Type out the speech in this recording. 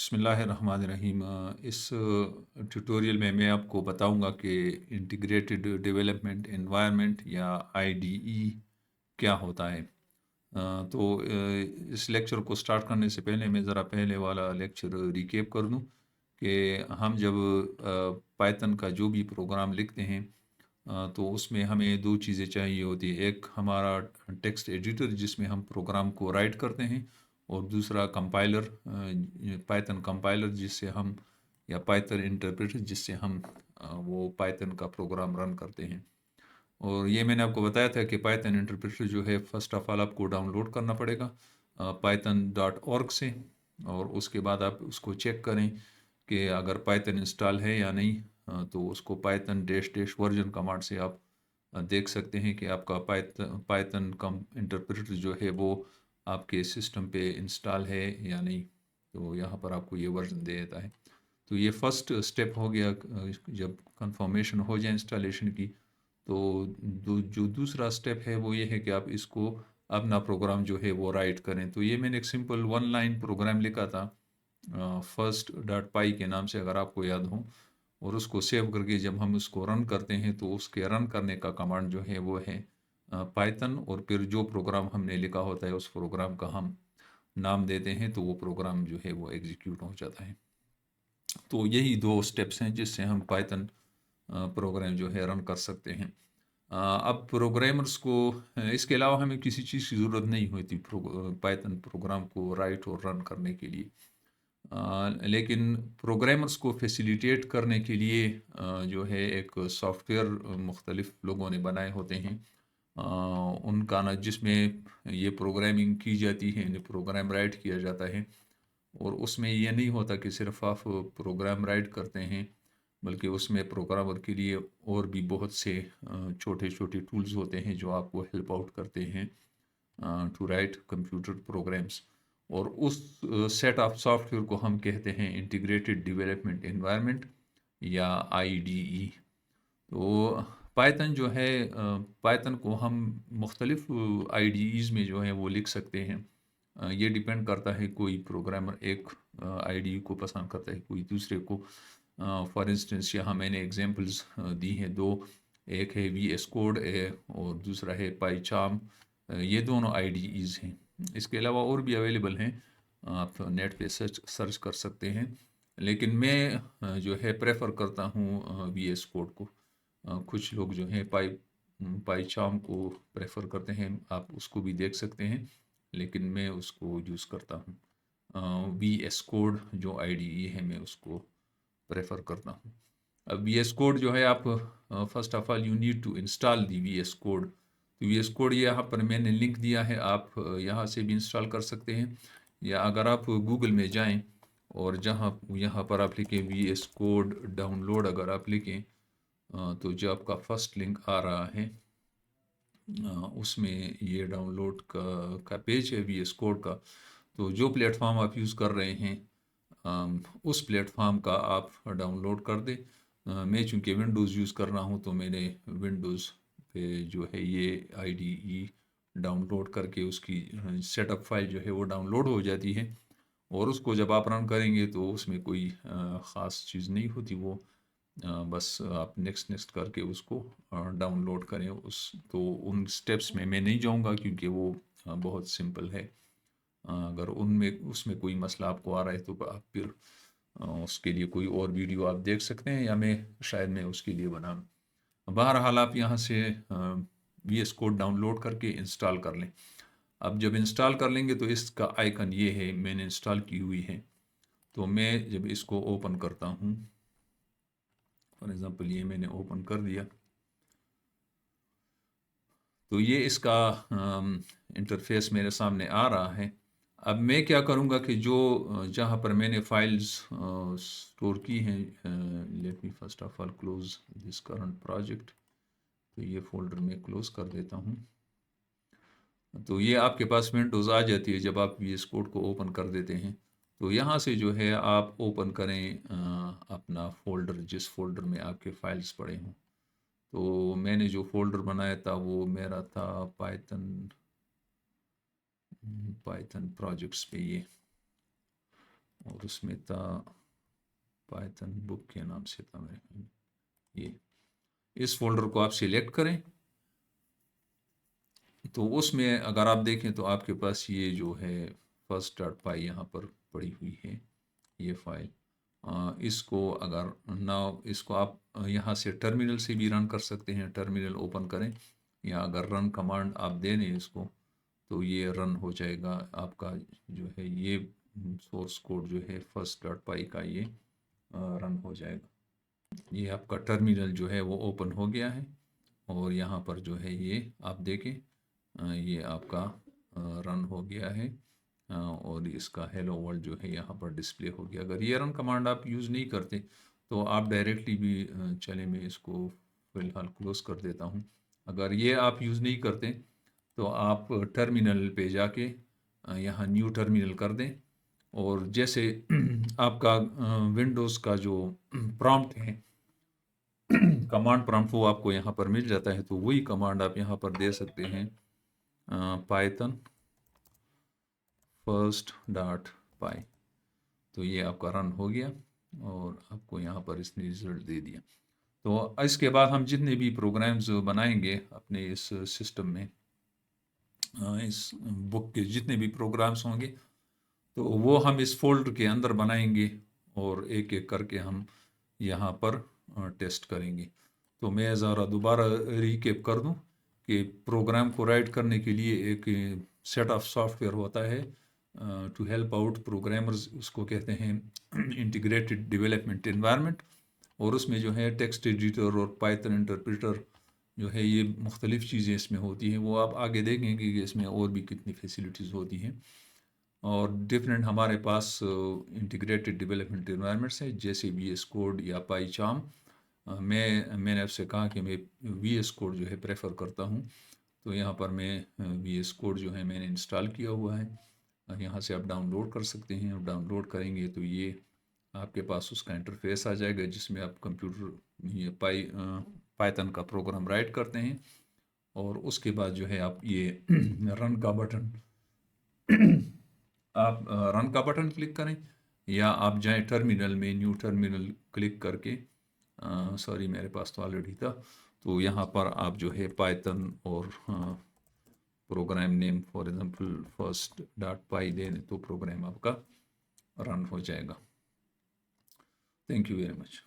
बिस्मिल्लाहिर्रहमानिर्रहीम। इस ट्यूटोरियल में मैं आपको बताऊंगा कि इंटीग्रेटेड डेवलपमेंट एनवायरनमेंट या आईडीई क्या होता है। इस लेक्चर को स्टार्ट करने से पहले मैं ज़रा पहले वाला लेक्चर रिकेप कर दूं कि हम जब पाइथन का जो भी प्रोग्राम लिखते हैं तो उसमें हमें दो चीज़ें चाहिए होती है। एक हमारा टेक्स्ट एडिटर जिसमें हम प्रोग्राम को राइट करते हैं, और दूसरा कंपाइलर, पाइथन कंपाइलर जिससे हम, या पाइथन इंटरप्रेटर जिससे हम वो पाइथन का प्रोग्राम रन करते हैं। और ये मैंने आपको बताया था कि पाइथन इंटरप्रेटर जो है फर्स्ट ऑफ ऑल आपको डाउनलोड करना पड़ेगा python.org से, और उसके बाद आप उसको चेक करें कि अगर पाइथन इंस्टॉल है या नहीं। तो उसको Python dash dash version command से आप देख सकते हैं कि आपका पाइथन कम इंटरप्रेटर जो है वो आपके सिस्टम पे इंस्टॉल है या नहीं। तो यहाँ पर आपको ये वर्जन दे देता है। तो ये फर्स्ट स्टेप हो गया। जब कंफर्मेशन हो जाए इंस्टॉलेशन की, तो जो दूसरा स्टेप है वो ये है कि आप इसको अपना प्रोग्राम जो है वो राइट करें। तो ये मैंने एक सिंपल वन लाइन प्रोग्राम लिखा था फर्स्ट डॉट पाई के नाम से, अगर आपको याद हो। और उसको सेव करके जब हम उसको रन करते हैं तो उसके रन करने का कमांड जो है वो है पाइथन, और फिर जो प्रोग्राम हमने लिखा होता है उस प्रोग्राम का हम नाम देते हैं, तो वो प्रोग्राम जो है वो एग्जीक्यूट हो जाता है। तो यही दो स्टेप्स हैं जिससे हम पाइथन प्रोग्राम जो है रन कर सकते हैं। अब प्रोग्रामर्स को इसके अलावा हमें किसी चीज़ की ज़रूरत नहीं होती पाइथन प्रोग्राम को राइट और रन करने के लिए। लेकिन प्रोग्रामर्स को फैसिलिटेट करने के लिए जो है एक सॉफ्टवेयर मुख्तलिफ लोगों ने बनाए होते हैं, उनका ना, जिसमें ये प्रोग्रामिंग की जाती है, इन्हें प्रोग्राम राइट किया जाता है। और उसमें ये नहीं होता कि सिर्फ आप प्रोग्राम राइट करते हैं, बल्कि उसमें प्रोग्रामर के लिए और भी बहुत से छोटे छोटे टूल्स होते हैं जो आपको हेल्प आउट करते हैं टू राइट कंप्यूटर प्रोग्राम्स। और उस सेट ऑफ सॉफ्टवेयर को हम कहते हैं इंटीग्रेटेड डेवलपमेंट एनवायरनमेंट या आईडीई। तो पाइथन जो है, पाइथन को हम मुख्तलिफ आईडीईज़ में जो है वो लिख सकते हैं। ये डिपेंड करता है, कोई प्रोग्रामर एक आईडीई को पसंद करता है, कोई दूसरे को। फॉर इंस्टेंस यहाँ मैंने एग्जांपल्स दी हैं दो। एक है वी एस कोड और दूसरा है पाईचार्म। ये दोनों आईडीईज़ हैं। इसके अलावा और भी अवेलेबल हैं, आप नेट पे सर्च कर सकते हैं। लेकिन मैं जो है प्रेफर करता हूँ वी एस कोड को। कुछ लोग जो हैं पाईचार्म को प्रेफर करते हैं, आप उसको भी देख सकते हैं, लेकिन मैं उसको यूज़ करता हूँ। वी एस कोड जो आईडीई है मैं उसको प्रेफर करता हूँ। अब वी एस कोड जो है, आप first of all you need to install the V S code. तो वी एस कोड यहाँ पर मैंने लिंक दिया है, आप यहाँ से भी इंस्टॉल कर सकते हैं, या अगर आप गूगल में जाएं और जहाँ यहाँ पर आप लिखें वी एस कोड डाउनलोड, अगर आप लिखें तो जो आपका फर्स्ट लिंक आ रहा है उसमें ये डाउनलोड का पेज है वी एस कोड का। तो जो प्लेटफॉर्म आप यूज़ कर रहे हैं उस प्लेटफॉर्म का आप डाउनलोड कर दें। मैं चूँकि विंडोज़ यूज़ कर रहा हूँ तो मैंने विंडोज़ पे जो है ये आईडीई डाउनलोड करके उसकी सेटअप फाइल जो है वो डाउनलोड हो जाती है। और उसको जब आप रन करेंगे तो उसमें कोई ख़ास चीज़ नहीं होती, वो बस आप नेक्स्ट नेक्स्ट करके उसको डाउनलोड करें। उस तो उन स्टेप्स में मैं नहीं जाऊंगा क्योंकि वो बहुत सिंपल है। अगर उनमें उसमें कोई मसला आपको आ रहा है तो आप फिर उसके लिए कोई और वीडियो आप देख सकते हैं, या मैं उसके लिए बना। बहरहाल आप यहाँ से वी एस कोड डाउनलोड करके इंस्टॉल कर लें। अब जब इंस्टॉल कर लेंगे तो इसका आइकन ये है, मैंने इंस्टॉल की हुई है। तो मैं जब इसको ओपन करता हूँ, फॉर एग्ज़ाम्पल ये मैंने ओपन कर दिया, तो ये इसका इंटरफेस मेरे सामने आ रहा है। अब मैं क्या करूँगा कि जो जहाँ पर मैंने फाइल्स स्टोर की हैं, let me first of all close this current project. तो ये फोल्डर में क्लोज़ कर देता हूँ। तो ये आपके पास विंडोज़ आ जाती है जब आप वीएस कोड को ओपन कर देते हैं। तो यहाँ से जो है आप ओपन करें अपना फ़ोल्डर, जिस फ़ोल्डर में आपके फाइल्स पड़े हों। तो मैंने जो फ़ोल्डर बनाया था वो मेरा था पाइथन पाइथन प्रोजेक्ट्स पे ये। اور اس میں تھا پائتھن بک کے نام سے تھا میرے خیال میں۔ یہ اس فولڈر کو آپ سلیکٹ کریں تو اس میں اگر آپ دیکھیں تو آپ کے پاس یہ جو ہے first.py یہاں پر پڑی ہوئی ہے یہ فائل۔ اس کو اگر اس کو آپ یہاں سے ٹرمینل سے بھی رن کر سکتے ہیں، ٹرمینل اوپن کریں یا اگر رن کمانڈ آپ دے دیں اس کو تو یہ رن ہو جائے گا آپ کا جو ہے یہ سورس کوڈ جو ہے first.py کا یہ رن ہو جائے گا۔ یہ آپ کا ٹرمینل جو ہے وہ اوپن ہو گیا ہے اور یہاں پر جو ہے یہ آپ دیکھیں یہ آپ کا رن ہو گیا ہے اور اس کا ہیلو ورلڈ جو ہے یہاں پر ڈسپلے ہو گیا۔ اگر یہ رن کمانڈ آپ یوز نہیں کرتے تو آپ ڈائریکٹلی بھی چلیں میں اس کو فی الحال کلوز کر دیتا ہوں۔ اگر یہ آپ یوز نہیں کرتے تو آپ ٹرمینل پہ جا کے یہاں نیو ٹرمینل کر دیں اور جیسے آپ کا ونڈوز کا جو پرامپٹ ہے کمانڈ پرامپٹ وہ آپ کو یہاں پر مل جاتا ہے تو وہی کمانڈ آپ یہاں پر دے سکتے ہیں پائتھن first.py تو یہ آپ کا رن ہو گیا اور آپ کو یہاں پر اس نے رزلٹ دے دیا۔ تو اس کے بعد ہم جتنے بھی پروگرامز بنائیں گے اپنے اس سسٹم میں اس بک کے جتنے بھی پروگرامز ہوں گے تو وہ ہم اس فولڈر کے اندر بنائیں گے اور ایک ایک کر کے ہم یہاں پر ٹیسٹ کریں گے۔ تو میں ذرا دوبارہ ریکیپ کر دوں کہ پروگرام کو رائٹ کرنے کے لیے ایک سیٹ آف سافٹ ویئر ہوتا ہے ٹو ہیلپ آؤٹ پروگرامرز، اس کو کہتے ہیں انٹیگریٹڈ ڈیولپمنٹ انوائرمنٹ، اور اس میں جو ہے ٹیکسٹ ایڈیٹر اور پائتھن انٹرپریٹر جو ہے یہ مختلف چیزیں اس میں ہوتی ہیں، وہ آپ آگے دیکھیں گے کہ اس میں اور بھی کتنی فیسلٹیز ہوتی ہیں اور ڈفرینٹ ہمارے پاس انٹیگریٹڈ ڈیولپمنٹ انوائرمنٹس ہیں جیسے وی ایس کوڈ یا پائی چام۔ میں نے آپ سے کہا کہ میں وی ایس کوڈ جو ہے پریفر کرتا ہوں تو یہاں پر میں وی ایس کوڈ جو ہے میں نے انسٹال کیا ہوا ہے، یہاں سے آپ ڈاؤن لوڈ کر سکتے ہیں۔ آپ ڈاؤن لوڈ کریں گے تو یہ آپ کے پاس اس کا انٹرفیس آ جائے گا جس میں آپ کمپیوٹر یہ پائتھن کا پروگرام رائٹ کرتے ہیں اور اس کے بعد جو ہے آپ یہ رن کا بٹن آپ رن کا بٹن کلک کریں یا آپ جائیں ٹرمینل میں نیو ٹرمینل کلک کر کے سوری میرے پاس تو آلریڈی تھا تو یہاں پر آپ جو ہے پائتھن اور program name for example first.py دے دیں تو پروگرام آپ کا رن ہو جائے گا۔ Thank you very much.